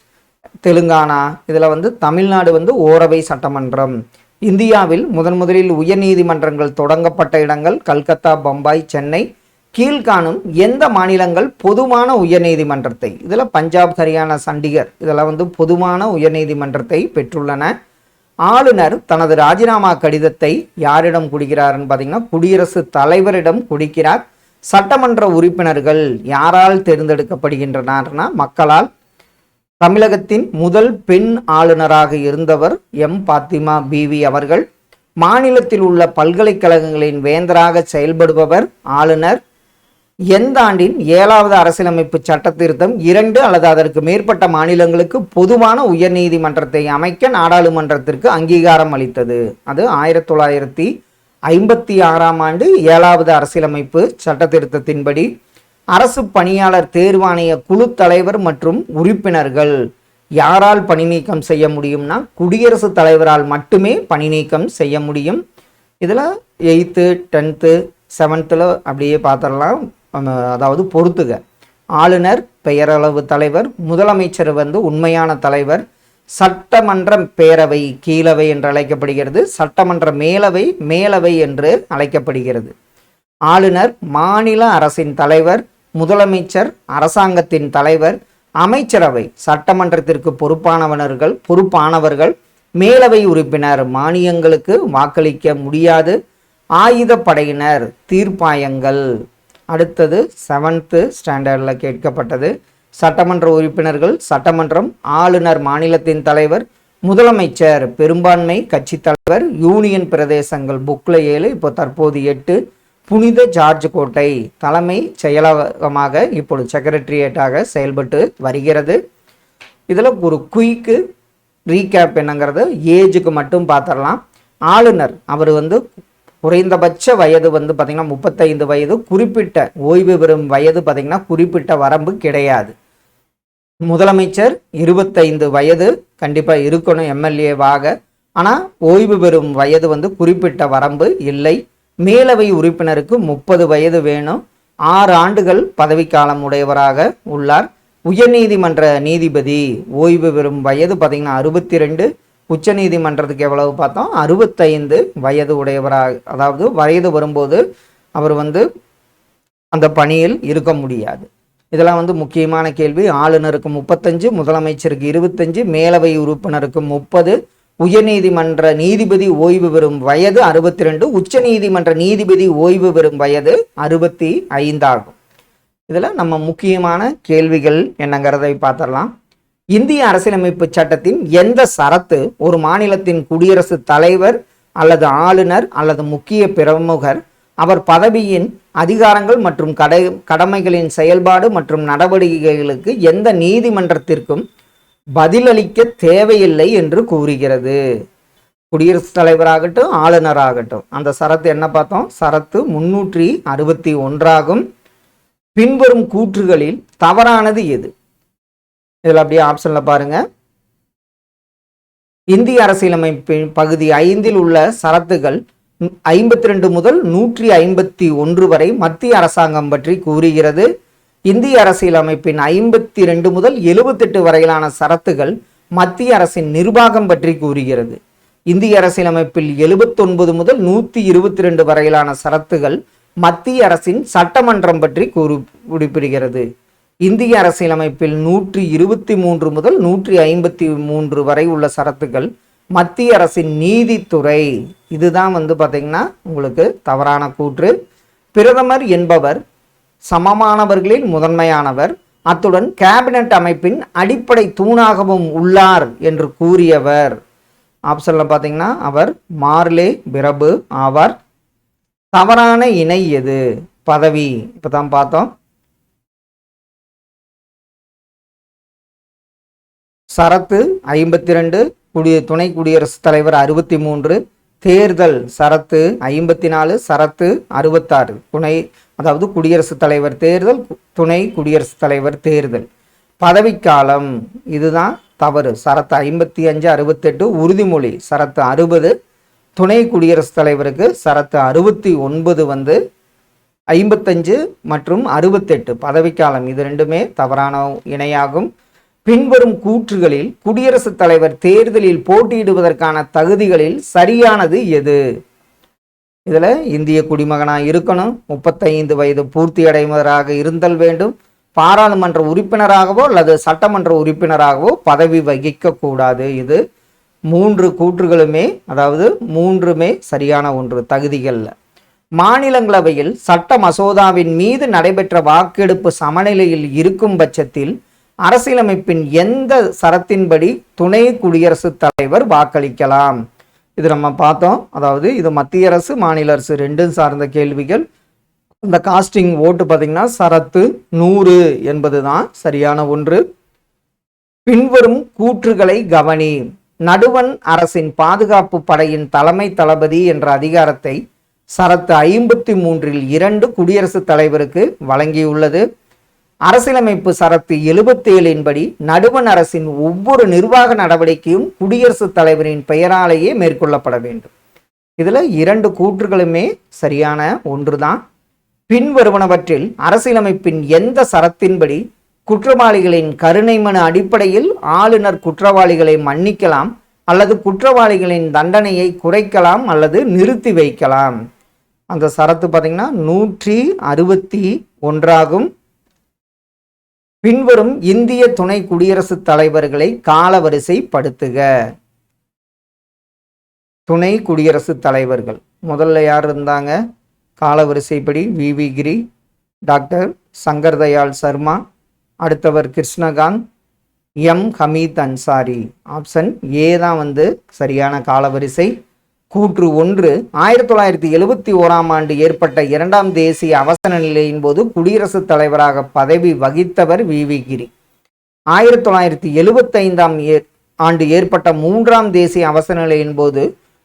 தெலுங்கானா, இதில் தமிழ்நாடு ஓரவை சட்டமன்றம். இந்தியாவில் முதலில் உயர்நீதிமன்றங்கள் தொடங்கப்பட்ட இடங்கள் கல்கத்தா, பம்பாய், சென்னை. கீழ்காணும் எந்த மாநிலங்கள் பொதுவான உயர்நீதிமன்றத்தை, இதில் பஞ்சாப், ஹரியானா, சண்டிகர் இதெல்லாம் பொதுவான உயர்நீதிமன்றத்தை பெற்றுள்ளன. ஆளுநர் தனது ராஜினாமா கடிதத்தை யாரிடம் கொடுக்கிறார்னு பார்த்தீங்கன்னா குடியரசுத் தலைவரிடம் கொடுக்கிறார். சட்டமன்ற உறுப்பினர்கள் யாரால் தேர்ந்தெடுக்கப்படுகின்றனர்னா மக்களால். தமிழகத்தின் முதல் பெண் ஆளுநராக இருந்தவர் பாத்திமா பிவி அவர்கள். மாநிலத்தில் உள்ள பல்கலைக்கழகங்களின் வேந்தராக செயல்படுபவர் ஆளுநர். எந்த ஆண்டின் 7வது அரசியலமைப்பு சட்ட திருத்தம் 2 அல்லது அதற்கு மேற்பட்ட மாநிலங்களுக்கு பொதுவான உயர்நீதிமன்றத்தை அமைக்க நாடாளுமன்றத்திற்கு அங்கீகாரம் அளித்தது? அது 1956ஆம் ஆண்டு 7வது அரசியலமைப்பு சட்ட திருத்தத்தின்படி. அரசு பணியாளர் தேர்வாணைய குழு தலைவர் மற்றும் உறுப்பினர்கள் யாரால் பணி நீக்கம் செய்ய முடியும்னா குடியரசுத் தலைவரால் மட்டுமே பணி நீக்கம் செய்ய முடியும். இதில் 8th 10th 7th அப்படியே பார்த்துடலாம். அதாவது பொறுத்துக. ஆளுநர் பெயரளவு தலைவர், முதலமைச்சர் உண்மையான தலைவர், சட்டமன்ற பேரவை கீழவை என்று அழைக்கப்படுகிறது, சட்டமன்ற மேலவை என்று அழைக்கப்படுகிறது. ஆளுநர் மாநில அரசின் தலைவர், முதலமைச்சர் அரசாங்கத்தின் தலைவர், அமைச்சரவை சட்டமன்றத்திற்கு பொறுப்பானவர்கள், மேலவை உறுப்பினர் மானியங்களுக்கு வாக்களிக்க முடியாது, ஆயுதப்படையினர், தீர்ப்பாயங்கள். அடுத்தது 7th ஸ்டாண்டர்டில் கேட்கப்பட்டது. சட்டமன்ற உறுப்பினர்கள், சட்டமன்றம், ஆளுநர் மாநிலத்தின் தலைவர், முதலமைச்சர், பெரும்பான்மை கட்சி தலைவர், யூனியன் பிரதேசங்கள். புக்கில் 7, இப்போ தற்போது 8. புனித ஜார்ஜ் கோட்டை தலைமை செயலகமாக இப்பொழுது செக்ரட்டரியேட்டாக செயல்பட்டு வருகிறது. இதில் ஒரு குயிக்கு ரீகேப் என்னங்கிறது ஏஜுக்கு மட்டும் பார்த்துடலாம். ஆளுநர் அவர் குறைந்தபட்ச வயது பார்த்திங்கன்னா 35 வயது, குறிப்பிட்ட ஓய்வு பெறும் வயது பார்த்திங்கன்னா குறிப்பிட்ட வரம்பு கிடையாது. முதலமைச்சர் 25 வயது கண்டிப்பாக இருக்கணும் எம்எல்ஏவாக. ஆனால் ஓய்வு பெறும் வயது குறிப்பிட்ட வரம்பு இல்லை. மேலவை உறுப்பினருக்கு 30 வயது வேணும். 6 ஆண்டுகள் பதவிக்காலம் உடையவராக உள்ளார். உயர்நீதிமன்ற நீதிபதி ஓய்வு பெறும் வயது பார்த்திங்கன்னா 62. உச்ச நீதிமன்றத்துக்கு எவ்வளவு பார்த்தோம், 65 வயது உடையவராக, அதாவது வயது வரும்போது அவர் அந்த பணியில் இருக்க முடியாது. இதெல்லாம் முக்கியமான கேள்வி. ஆளுநருக்கு 35, முதலமைச்சருக்கு 25, மேலவை உறுப்பினருக்கு 30, உயர்நீதிமன்ற நீதிபதி ஓய்வு பெறும் வயது 62, உச்ச நீதிமன்ற நீதிபதி ஓய்வு பெறும் வயது 65 ஆகும். இதில் நம்ம முக்கியமான கேள்விகள் என்னங்கிறதை பார்த்துடலாம். இந்திய அரசியலமைப்பு சட்டத்தின் எந்த சரத்து ஒரு மாநிலத்தின் குடியரசுத் தலைவர் அல்லது ஆளுநர் அல்லது முக்கிய பிரமுகர் அவர் பதவியின் அதிகாரங்கள் மற்றும் கடமைகளின் செயல்பாடு மற்றும் நடவடிக்கைகளுக்கு எந்த நீதிமன்றத்திற்கும் பதிலளிக்க தேவையில்லை என்று கூறுகிறது? குடியரசுத் தலைவராகட்டும், ஆளுநராகட்டும். அந்த சரத்து என்ன பார்த்தோம்? சரத்து 361 ஆகும். பின்வரும் கூற்றுகளில் தவறானது எது? இதில் அப்படியே ஆப்ஷன்ல பாருங்க. இந்திய அரசியலமைப்பின் பகுதி 5 உள்ள சரத்துகள் 52 முதல் 151 வரை மத்திய அரசாங்கம் பற்றி கூறுகிறது. இந்திய அரசியலமைப்பின் 52 முதல் 78 வரையிலான சரத்துகள் மத்திய அரசின் நிர்வாகம் பற்றி கூறுகிறது. இந்திய அரசியலமைப்பில் 79 முதல் 122 வரையிலான சரத்துகள் மத்திய அரசின் சட்டமன்றம் பற்றி குறிப்பிடுகிறது. இந்திய அரசியலமைப்பில் 123 முதல் 153 வரை உள்ள சரத்துகள் மத்திய அரசின் நீதித்துறை. இதுதான் பார்த்தீங்கன்னா உங்களுக்கு தவறான கூற்று. பிரதமர் என்பவர் சமமானவர்களில் முதன்மையானவர், அத்துடன் கேபினட் அமைப்பின் அடிப்படை தூணாகவும் உள்ளார் என்று கூறியவர். ஆப்ஷன்ல பார்த்தீங்கன்னா அவர் மார்லே பிரபு ஆவார். தவறான இணை எது? பதவி. இப்பதான் பார்த்தோம். சரத்து 52, துணை குடியரசுத் தலைவர் 63, தேர்தல் சரத்து 54, சரத்து 66, அதாவது குடியரசுத் தலைவர் தேர்தல், துணை குடியரசுத் தலைவர் தேர்தல். பதவிக்காலம் இதுதான் தவறு. சரத்து 55, 68, உறுதிமொழி சரத்து 60, துணை குடியரசுத் தலைவருக்கு சரத்து 69 55 மற்றும் 68 பதவிக்காலம். இது ரெண்டுமே தவறான இணையாகும். பின்வரும் கூற்றுகளில் குடியரசுத் தலைவர் தேர்தலில் போட்டியிடுவதற்கான தகுதிகளில் சரியானது எது? இதுல இந்திய குடிமகனாக இருக்கணும், 35 வயது பூர்த்தி அடைவதற்காக இருந்தல் வேண்டும், பாராளுமன்ற உறுப்பினராகவோ அல்லது சட்டமன்ற உறுப்பினராகவோ பதவி வகிக்க கூடாது. இது 3 கூற்றுகளுமே, அதாவது 3மே சரியான ஒன்று தகுதிகள்ல. மாநிலங்களவையில் சட்ட மசோதாவின் மீது நடைபெற்ற வாக்கெடுப்பு சமநிலையில் இருக்கும் பட்சத்தில் அரசியலமைப்பின் எந்த சரத்தின்படி துணை குடியரசுத் தலைவர் வாக்களிக்கலாம்? இது நம்ம பார்த்தோம். அதாவது இது மத்திய அரசு மாநில அரசு ரெண்டும் சார்ந்த கேள்விகள். இந்த காஸ்டிங் ஓட்டு பார்த்தீங்கன்னா சரத்து 100 என்பதுதான் சரியான ஒன்று. பின்வரும் கூற்றுகளை கவனி. நடுவண் அரசின் பாதுகாப்பு படையின் தலைமை தளபதி என்ற அதிகாரத்தை சரத்து 53 2 குடியரசுத் தலைவருக்கு வழங்கியுள்ளது. அரசியலமைப்பு சரத்து 77 படி நடுவண் அரசின் ஒவ்வொரு நிர்வாக நடவடிக்கையும் குடியரசுத் தலைவரின் பெயராலேயே மேற்கொள்ளப்பட வேண்டும். இதுல 2 கூற்றுகளுமே சரியான ஒன்றுதான். பின்வருவனவற்றில் அரசியலமைப்பின் எந்த சரத்தின்படி குற்றவாளிகளின் கருணை மனு அடிப்படையில் ஆளுநர் குற்றவாளிகளை மன்னிக்கலாம் அல்லது குற்றவாளிகளின் தண்டனையை குறைக்கலாம் அல்லது நிறுத்தி வைக்கலாம்? அந்த சரத்து பார்த்தீங்கன்னா 161 ஆகும். பின்வரும் இந்திய துணை குடியரசுத் தலைவர்களை காலவரிசைப்படுத்துக. துணை குடியரசுத் தலைவர்கள் முதல்ல யார் இருந்தாங்க? காலவரிசைப்படி விவி கிரி, டாக்டர் சங்கர் தயாள் சர்மா, அடுத்தவர் Krishnakant, M Hamid Ansari. Option A தான் வந்து சரியான காலவரிசை. கூற்று 1, 1971ஆம் ஆண்டு ஏற்பட்ட 2ஆம் தேசிய அவசர நிலையின் போது குடியரசுத் தலைவராக பதவி வகித்தவர் விவி கிரி. 1975ஆம் ஆண்டு ஏற்பட்ட 3ஆம் தேசிய அவசர நிலையின் போது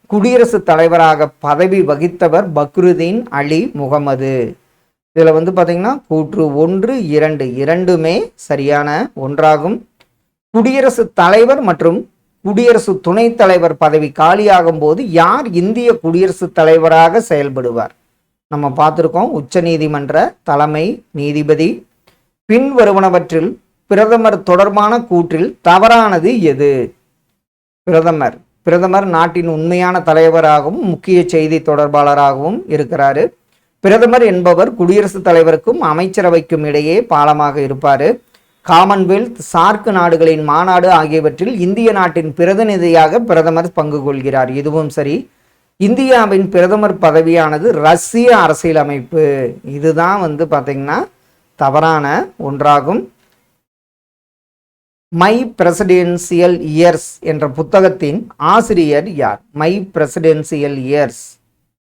குடியரசுத் தலைவராக பதவி வகித்தவர் பக்ருதீன் அலி முகமது. இதில் வந்து பார்த்தீங்கன்னா கூற்று 1, 2 இரண்டுமே சரியான ஒன்றாகும். குடியரசுத் தலைவர் மற்றும் குடியரசு துணைத் தலைவர் பதவி காலியாகும் போது யார் இந்திய குடியரசுத் தலைவராக செயல்படுவார்? நம்ம பார்த்துருக்கோம், உச்ச நீதிமன்ற தலைமை நீதிபதி. பின்வருவனவற்றில் பிரதமர் தொடர்பான கூற்றில் தவறானது எது? பிரதமர் நாட்டின் உண்மையான தலைவராகவும் முக்கிய செய்தி தொடர்பாளராகவும் இருக்கிறாரு. பிரதமர் என்பவர் குடியரசுத் தலைவருக்கும் அமைச்சரவைக்கும் இடையே பாலமாக இருப்பார். காமன்வெல்த், சார்க் நாடுகளின் மாநாடு ஆகியவற்றில் இந்திய நாட்டின் பிரதிநிதியாக பிரதமர் பங்கு கொள்கிறார். இதுவும் சரி. இந்தியாவின் பிரதமர் பதவியானது ரஷ்ய அரசியலமைப்பு. இதுதான் வந்து பார்த்தீங்கன்னா தவறான ஒன்றாகும். மை பிரசிடென்சியல் இயர்ஸ் என்ற புத்தகத்தின் ஆசிரியர் யார்? மை பிரசிடென்சியல் இயர்ஸ்,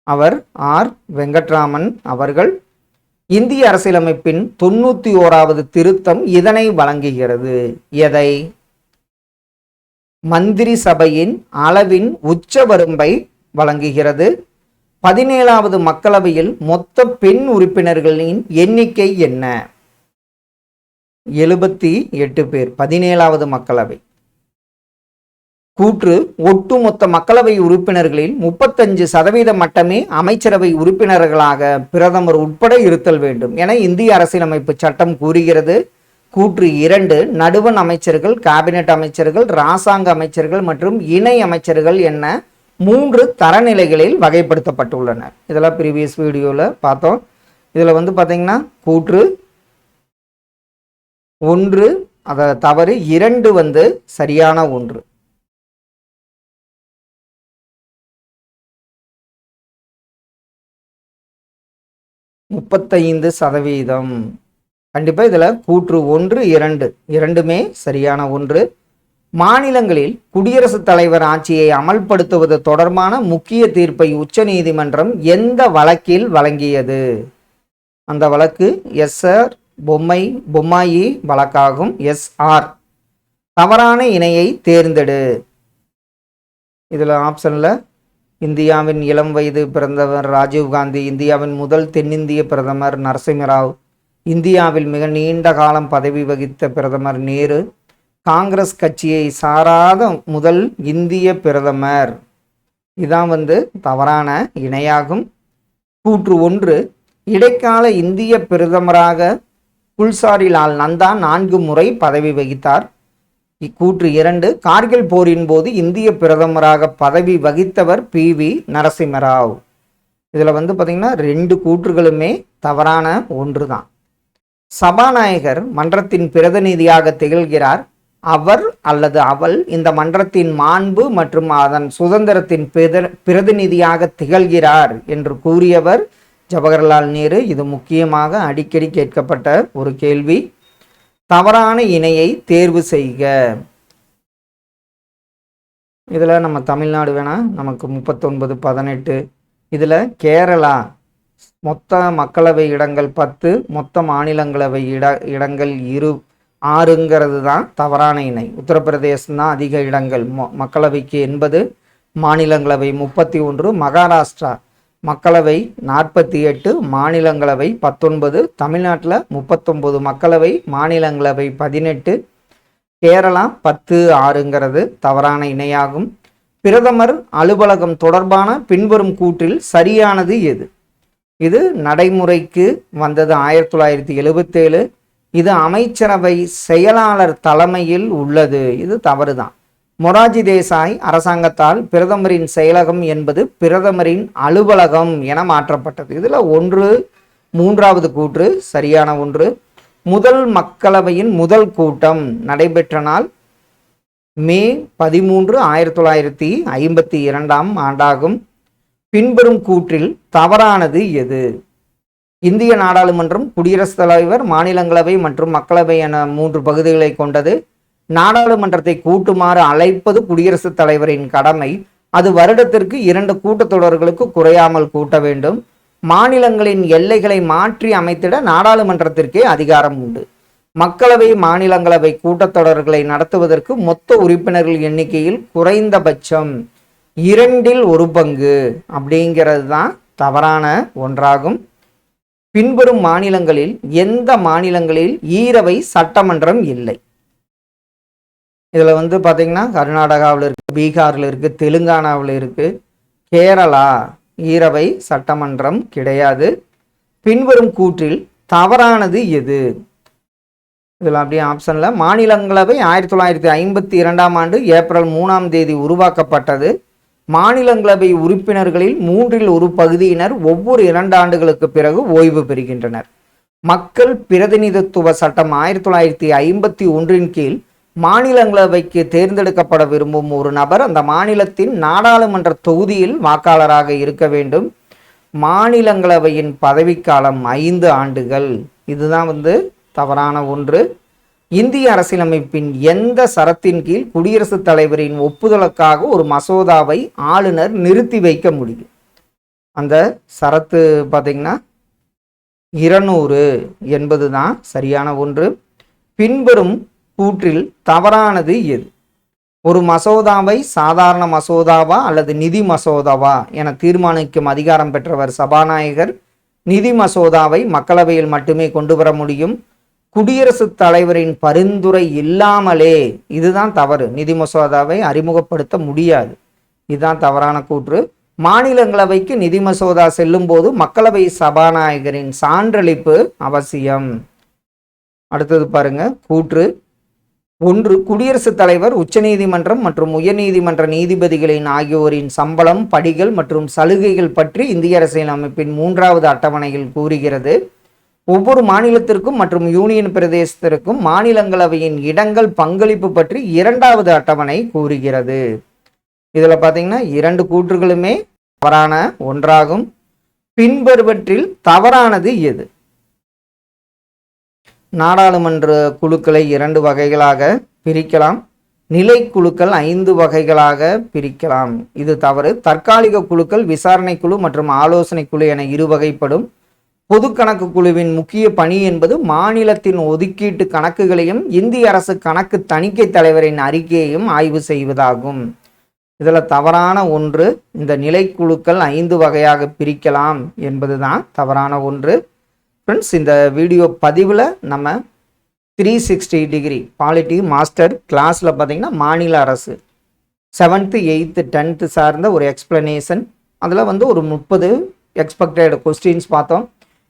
அவர் ஆர் வெங்கட்ராமன் அவர்கள். இந்திய அரசியலமைப்பின் 91வது திருத்தம் இதனை வழங்குகிறது. எதை? மந்திரி சபையின் அளவின் உச்ச வரம்பை வழங்குகிறது. 17வது மக்களவையில் மொத்த பெண் உறுப்பினர்களின் எண்ணிக்கை என்ன? 78 பேர் 17வது மக்களவை. கூற்று ஒட்டுமொத்த மக்களவை உறுப்பினர்களில் 35% மட்டுமே அமைச்சரவை உறுப்பினர்களாக பிரதமர் உட்பட இருத்தல் வேண்டும் என இந்திய அரசியலமைப்பு சட்டம் கூறுகிறது. கூற்று 2 நடுவண் அமைச்சர்கள், கேபினெட் அமைச்சர்கள், இராசாங்க அமைச்சர்கள் மற்றும் இணை அமைச்சர்கள் என 3 தரநிலைகளில் வகைப்படுத்தப்பட்டுள்ளனர். இதெல்லாம் ப்ரீவியஸ் வீடியோவில் பார்த்தோம். இதில் வந்து பார்த்தீங்கன்னா கூற்று 1 அதை தவறு, 2 வந்து சரியான ஒன்று. %35. கண்டிப்பாக இதில் கூற்று 1, 2 இரண்டுமே சரியான ஒன்று. மாநிலங்களில் குடியரசுத் தலைவர் ஆட்சியை அமல்படுத்துவது தொடர்பான முக்கிய தீர்ப்பை உச்ச நீதிமன்றம் எந்த வழக்கில் வழங்கியது? அந்த வழக்கு எஸ்ஆர் பொம்மாயி வழக்காகும். எஸ்ஆர். தவறான இணையை தேர்ந்தெடு. இதில் ஆப்ஷனில் இந்தியாவின் இளம் வயது பிறந்தவர் ராஜீவ்காந்தி, இந்தியாவின் முதல் தென்னிந்திய பிரதமர் நரசிம்மராவ், இந்தியாவில் மிக நீண்ட காலம் பதவி வகித்த பிரதமர் நேரு, காங்கிரஸ் கட்சியை சாராத முதல் இந்திய பிரதமர். இதான் வந்து தவறான இணையாகும். கூற்று 1 இடைக்கால இந்திய பிரதமராக குல்சாரிலால் நந்தா 4 முறை பதவி வகித்தார். கூற்று 2 கார்கில் போரின் போது இந்திய பிரதமராக பதவி வகித்தவர் PV நரசிம்மராவ். இதில் வந்து பார்த்தீங்கன்னா 2 கூற்றுகளுமே தவறான ஒன்று தான். சபாநாயகர் மன்றத்தின் பிரதிநிதியாக திகழ்கிறார். அவர் அல்லது அவள் இந்த மன்றத்தின் மாண்பு மற்றும் அதன் சுதந்திரத்தின் பிரதிநிதியாக திகழ்கிறார் என்று கூறியவர் ஜவஹர்லால் நேரு. இது முக்கியமாக அடிக்கடி கேட்கப்பட்ட ஒரு கேள்வி. தவறான இணையை தேர்வு செய்க. இதில் நம்ம தமிழ்நாடு வேணால் நமக்கு 39, 18. இதில் கேரளா மொத்த மக்களவை இடங்கள் 10, மொத்த மாநிலங்களவை இடங்கள் 6ங்கிறது தான் தவறான இணை. உத்தரப்பிரதேசம் தான் அதிக இடங்கள், மக்களவைக்கு 80, மாநிலங்களவை 31. மகாராஷ்டிரா மக்களவை 48, மாநிலங்களவை 19. தமிழ்நாட்டில் 39 மக்களவை, மாநிலங்களவை 18. கேரளா 10, 6ங்கிறது தவறான இணையாகும். பிரதமர் அலுவலகம் தொடர்பான பின்வரும் கூற்றில் சரியானது எது? இது நடைமுறைக்கு வந்தது 1977. இது அமைச்சரவை செயலாளர் தலைமையில் உள்ளது. இது தவறுதான். மொராஜி தேசாய் அரசாங்கத்தால் பிரதமரின் செயலகம் என்பது பிரதமரின் அலுவலகம் என மாற்றப்பட்டது. இதில் 3வது கூற்று சரியான ஒன்று. முதல் மக்களவையின் முதல் கூட்டம் நடைபெற்ற நாள் மே 13, 1952ஆம் ஆண்டாகும். பின்வரும் கூற்றில் தவறானது எது? இந்திய நாடாளுமன்றம் குடியரசுத் தலைவர், மாநிலங்களவை மற்றும் மக்களவை என 3 பகுதிகளை கொண்டது. நாடாளுமன்றத்தை கூட்டுமாறு அழைப்பது குடியரசுத் தலைவரின் கடமை. அது வருடத்திற்கு 2 கூட்டத்தொடர்களுக்கு குறையாமல் கூட்ட வேண்டும். மாநிலங்களின் எல்லைகளை மாற்றி அமைத்திட நாடாளுமன்றத்திற்கே அதிகாரம் உண்டு. மக்களவை, மாநிலங்களவை கூட்டத்தொடர்களை நடத்துவதற்கு மொத்த உறுப்பினர்கள் எண்ணிக்கையில் குறைந்தபட்சம் 2/1 அப்படிங்கிறது தான் தவறான ஒன்றாகும். பின்வரும் மாநிலங்களில் எந்த மாநிலங்களில் ஈரவை சட்டமன்றம் இல்லை? இதில் பார்த்தீங்கன்னா கர்நாடகாவில் இருக்குது, பீகாரில் இருக்குது, தெலுங்கானாவில் இருக்குது, கேரளா ஈரவை சட்டமன்றம் கிடையாது. பின்வரும் கூற்றில் தவறானது எது? இதில் அப்படியே ஆப்ஷனில் மாநிலங்களவை 1952ஆம் ஆண்டு ஏப்ரல் 3ஆம் தேதி உருவாக்கப்பட்டது. மாநிலங்களவை உறுப்பினர்களில் 1/3 பகுதியினர் ஒவ்வொரு 2 ஆண்டுகளுக்கு பிறகு ஓய்வு பெறுகின்றனர். மக்கள் பிரதிநிதித்துவ சட்டம் 1951இன் கீழ் மாநிலங்களவைக்கு தேர்ந்தெடுக்கப்பட விரும்பும் ஒரு நபர் அந்த மாநிலத்தின் நாடாளுமன்ற தொகுதியில் வாக்காளராக இருக்க வேண்டும். மாநிலங்களவையின் பதவிக்காலம் 5 ஆண்டுகள். இதுதான் தவறான ஒன்று. இந்திய அரசியலமைப்பின் எந்த சரத்தின் கீழ் குடியரசுத் தலைவரின் ஒப்புதலுக்காக ஒரு மசோதாவை ஆளுநர் நிறுத்தி வைக்க முடியும்? அந்த சரத்து பார்த்தீங்கன்னா 200 என்பதுதான் சரியான ஒன்று. பின்வரும் கூற்றில் தவறானது எது? ஒரு மசோதாவை சாதாரண மசோதாவா அல்லது நிதி மசோதாவா என தீர்மானிக்கும் அதிகாரம் பெற்றவர் சபாநாயகர். நிதி மசோதாவை மக்களவையில் மட்டுமே கொண்டு வர முடியும். குடியரசுத் தலைவரின் பரிந்துரை இல்லாமலே, இதுதான் தவறு, நிதி மசோதாவை அறிமுகப்படுத்த முடியாது. இதுதான் தவறான கூற்று. மாநிலங்களவைக்கு நிதி மசோதா செல்லும் போது மக்களவை சபாநாயகரின் சான்றளிப்பு அவசியம். அடுத்தது பாருங்க, கூற்று 1. குடியரசுத் தலைவர் உச்சநீதிமன்றம் மற்றும் உயர்நீதிமன்ற நீதிபதிகளின் ஆகியோரின் சம்பளம், படிகள் மற்றும் சலுகைகள் பற்றி இந்திய அரசியலமைப்பின் 3வது அட்டவணையில் கூறுகிறது. ஒவ்வொரு மாநிலத்திற்கும் மற்றும் யூனியன் பிரதேசத்திற்கும் மாநிலங்களவையின் இடங்கள் பங்களிப்பு பற்றி 2வது அட்டவணை கூறுகிறது. இதில் பார்த்தீங்கன்னா 2 கூற்றுகளுமே தவறான ஒன்றாகும். பின்வருவற்றில் தவறானது எது? நாடாளுமன்ற குழுக்களை 2 வகைகளாக பிரிக்கலாம். நிலைக்குழுக்கள் 5 வகைகளாக பிரிக்கலாம். இது தவறு. தற்காலிக குழுக்கள் விசாரணை குழு மற்றும் ஆலோசனை குழு என 2 வகைப்படும். பொது கணக்கு குழுவின் முக்கிய பணி என்பது மாநிலத்தின் ஒதுக்கீட்டு கணக்குகளையும் இந்திய அரசு கணக்கு தணிக்கை தலைவரின் அறிக்கையையும் ஆய்வு செய்வதாகும். இதில் தவறான ஒன்று. இந்த நிலைக்குழுக்கள் 5 வகையாக பிரிக்கலாம் என்பதுதான் தவறான ஒன்று. ஃப்ரெண்ட்ஸ், இந்த வீடியோ பதிவில் நம்ம 360 டிகிரி பாலிட்டி மாஸ்டர் கிளாஸில் பார்த்தீங்கன்னா மாநில அரசு 7th 8th 10th சார்ந்த ஒரு எக்ஸ்பிளனேஷன், அதில் ஒரு 30 எக்ஸ்பெக்டட் கொஸ்டின்ஸ் பார்த்தோம்.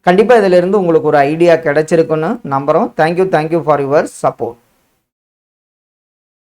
கண்டிப்பாக இதிலிருந்து உங்களுக்கு ஒரு ஐடியா கிடைச்சிருக்குன்னு நம்புகிறோம். Thank you for your support.